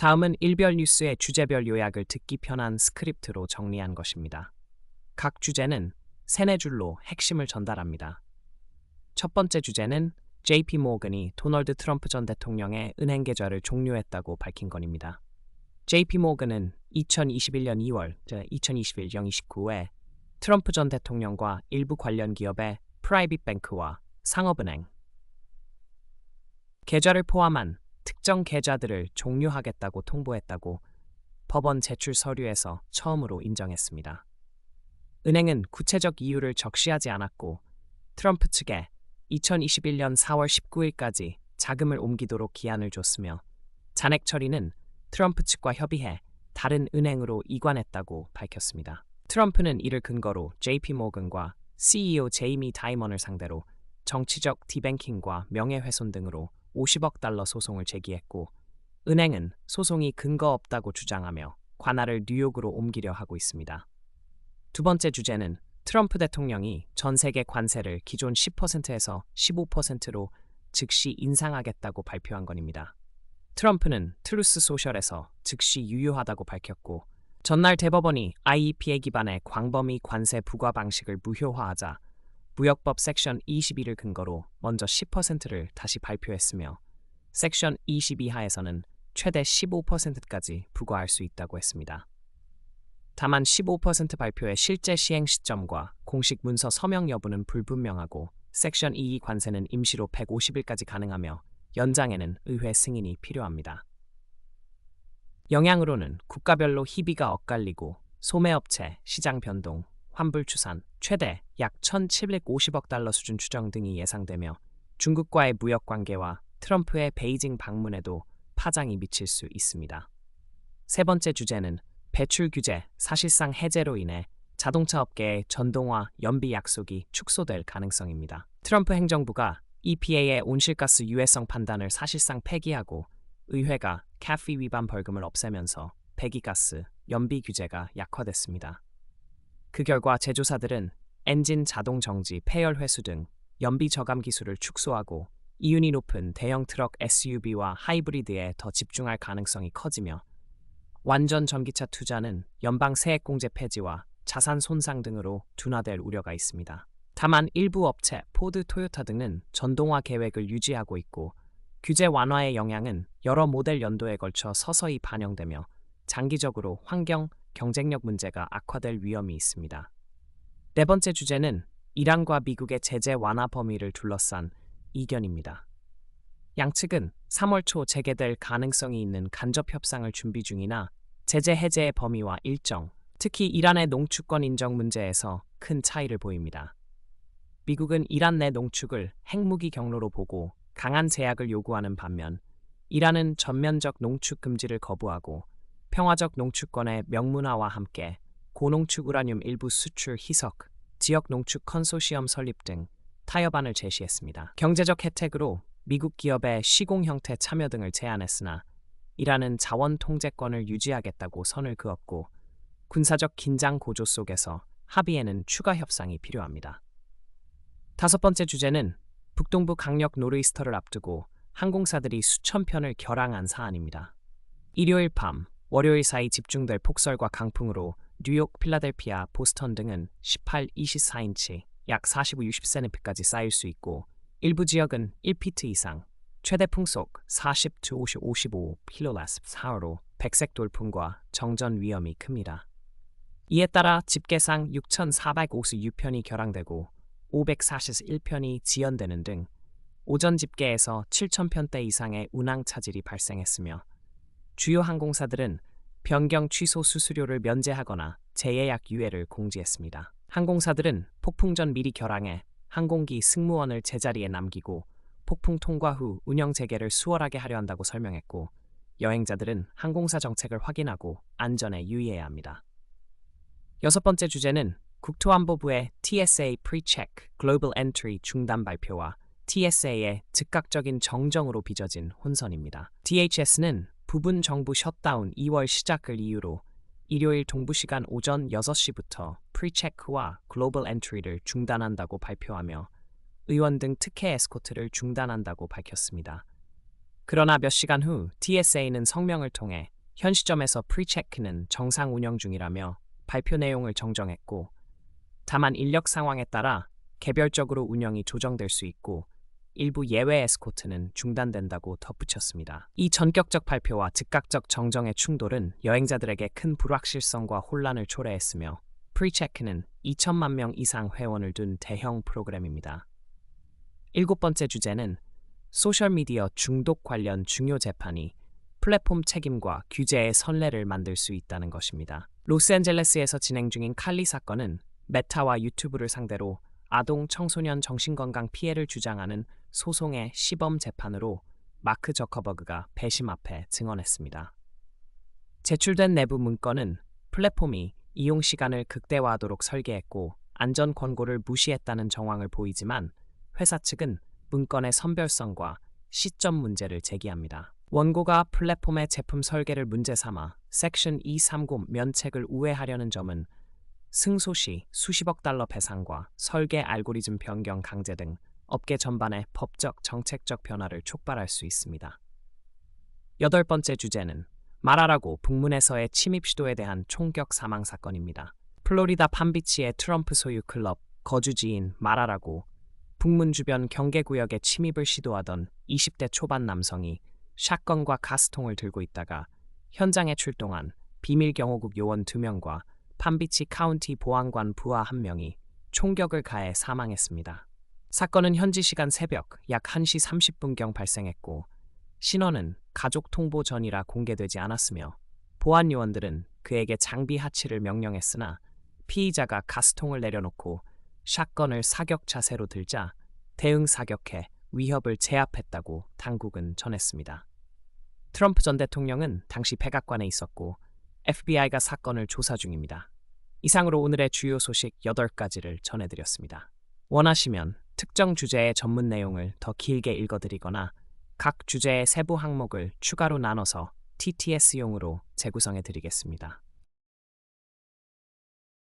다음은 일별 뉴스의 주제별 요약을 듣기 편한 스크립트로 정리한 것입니다. 각 주제는 3-4줄로 핵심을 전달합니다. 첫 번째 주제는 JP 모건이 도널드 트럼프 전 대통령의 은행 계좌를 종료했다고 밝힌 건입니다. JP 모건은 2021년 2월, 2021 029에 트럼프 전 대통령과 일부 관련 기업의 프라이빗 뱅크와 상업은행 계좌를 포함한 특정 계좌들을 종료하겠다고 통보했다고 법원 제출 서류에서 처음으로 인정했습니다. 은행은 구체적 이유를 적시하지 않았고 트럼프 측에 2021년 4월 19일까지 자금을 옮기도록 기한을 줬으며 잔액 처리는 트럼프 측과 협의해 다른 은행으로 이관했다고 밝혔습니다. 트럼프는 이를 근거로 JP 모건과 CEO 제이미 다이먼을 상대로 정치적 디뱅킹과 명예훼손 등으로 50억 달러 소송을 제기했고 은행은 소송이 근거 없다고 주장하며 관할을 뉴욕으로 옮기려 하고 있습니다. 두 번째 주제는 트럼프 대통령이 전 세계 관세를 기존 10%에서 15%로 즉시 인상하겠다고 발표한 건입니다. 트럼프는 트루스 소셜에서 즉시 유효하다고 밝혔고 전날 대법원이 IEPA 기반의 광범위 관세 부과 방식을 무효화하자 무역법 섹션 22를 근거로 먼저 10%를 다시 발표했으며 섹션 22 하에서는 최대 15%까지 부과할 수 있다고 했습니다. 다만 15% 발표의 실제 시행 시점과 공식 문서 서명 여부는 불분명하고 섹션 22 관세는 임시로 150일까지 가능하며 연장에는 의회 승인이 필요합니다. 영향으로는 국가별로 희비가 엇갈리고 소매업체, 시장 변동, 환불 추산, 최대 약 1,750억 달러 수준 추정 등이 예상되며 중국과의 무역 관계와 트럼프의 베이징 방문에도 파장이 미칠 수 있습니다. 세 번째 주제는 배출 규제 사실상 해제로 인해 자동차 업계의 전동화 연비 약속이 축소될 가능성입니다. 트럼프 행정부가 EPA의 온실가스 유해성 판단을 사실상 폐기하고 의회가 CAFE 위반 벌금을 없애면서 배기가스 연비 규제가 약화됐습니다. 그 결과 제조사들은 엔진 자동 정지, 폐열 회수 등 연비 저감 기술을 축소하고 이윤이 높은 대형 트럭 SUV와 하이브리드에 더 집중할 가능성이 커지며 완전 전기차 투자는 연방 세액공제 폐지와 자산 손상 등으로 둔화될 우려가 있습니다. 다만 일부 업체, 포드, 토요타 등은 전동화 계획을 유지하고 있고 규제 완화의 영향은 여러 모델 연도에 걸쳐 서서히 반영되며 장기적으로 환경, 경쟁력 문제가 악화될 위험이 있습니다. 네 번째 주제는 이란과 미국의 제재 완화 범위를 둘러싼 이견입니다. 양측은 3월 초 재개될 가능성이 있는 간접 협상을 준비 중이나 제재 해제의 범위와 일정, 특히 이란의 농축권 인정 문제에서 큰 차이를 보입니다. 미국은 이란 내 농축을 핵무기 경로로 보고 강한 제약을 요구하는 반면 이란은 전면적 농축 금지를 거부하고 평화적 농축권의 명문화와 함께 고농축 우라늄 일부 수출 희석, 지역 농축 컨소시엄 설립 등 타협안을 제시했습니다. 경제적 혜택으로 미국 기업의 시공 형태 참여 등을 제안했으나 이란은 자원 통제권을 유지하겠다고 선을 그었고 군사적 긴장 고조 속에서 합의에는 추가 협상이 필요합니다. 다섯 번째 주제는 북동부 강력 노르이스터를 앞두고 항공사들이 수천 편을 결항한 사안입니다. 일요일 밤, 월요일 사이 집중될 폭설과 강풍으로 뉴욕, 필라델피아, 보스턴 등은 18, 24인치, 약 45, 60cm까지 쌓일 수 있고 일부 지역은 1피트 이상, 최대 풍속 40-55 km/h로 백색 돌풍과 정전 위험이 큽니다. 이에 따라 집계상 6,456편이 결항되고 541편이 지연되는 등 오전 집계에서 7,000편대 이상의 운항 차질이 발생했으며 주요 항공사들은 변경 취소 수수료를 면제하거나 재예약 유예를 공지했습니다. 항공사들은 폭풍 전 미리 결항해 항공기 승무원을 제자리에 남기고 폭풍 통과 후 운영 재개를 수월하게 하려 한다고 설명했고 여행자들은 항공사 정책을 확인하고 안전에 유의해야 합니다. 여섯 번째 주제는 국토안보부의 TSA Pre-Check Global Entry 중단 발표와 TSA의 즉각적인 정정으로 빚어진 혼선입니다. DHS는 부분 정부 셧다운 2월 시작을 이유로 일요일 동부시간 오전 6시부터 Pre-Check와 Global Entry를 중단한다고 발표하며 의원 등 특혜 에스코트를 중단한다고 밝혔습니다. 그러나 몇 시간 후 TSA는 성명을 통해 현 시점에서 프리체크는 정상 운영 중이라며 발표 내용을 정정했고, 다만 인력 상황에 따라 개별적으로 운영이 조정될 수 있고 일부 예외 에스코트는 중단된다고 덧붙였습니다. 이 전격적 발표와 즉각적 정정의 충돌은 여행자들에게 큰 불확실성과 혼란을 초래했으며, 프리체크는 2천만 명 이상 회원을 둔 대형 프로그램입니다. 일곱 번째 주제는 소셜미디어 중독 관련 중요 재판이 플랫폼 책임과 규제의 선례를 만들 수 있다는 것입니다. 로스앤젤레스에서 진행 중인 칼리 사건은 메타와 유튜브를 상대로 아동 청소년 정신건강 피해를 주장하는 소송의 시범 재판으로 마크 저커버그가 배심 앞에 증언했습니다. 제출된 내부 문건은 플랫폼이 이용 시간을 극대화하도록 설계했고 안전 권고를 무시했다는 정황을 보이지만, 회사 측은 문건의 선별성과 시점 문제를 제기합니다. 원고가 플랫폼의 제품 설계를 문제 삼아 섹션 230 면책을 우회하려는 점은 승소 시 수십억 달러 배상과 설계 알고리즘 변경 강제 등 업계 전반의 법적 정책적 변화를 촉발할 수 있습니다. 여덟 번째 주제는 말하라고 북문에서의 침입 시도에 대한 총격 사망 사건입니다. 플로리다 팜비치의 트럼프 소유 클럽 거주지인 말하라고 북문 주변 경계구역에 침입을 시도하던 20대 초반 남성이 샷건과 가스통을 들고 있다가 현장에 출동한 비밀 경호국 요원 2명과 팜비치 카운티 보안관 부하 1명이 총격을 가해 사망했습니다. 사건은 현지 시간 새벽 약 1시 30분경 발생했고, 신원은 가족 통보 전이라 공개되지 않았으며 보안 요원들은 그에게 장비 하치를 명령했으나 피의자가 가스통을 내려놓고 샷건을 사격 자세로 들자 대응 사격해 위협을 제압했다고 당국은 전했습니다. 트럼프 전 대통령은 당시 백악관에 있었고 FBI가 사건을 조사 중입니다. 이상으로 오늘의 주요 소식 8가지를 전해드렸습니다. 원하시면 특정 주제의 전문 내용을 더 길게 읽어드리거나 각 주제의 세부 항목을 추가로 나눠서 TTS용으로 재구성해드리겠습니다.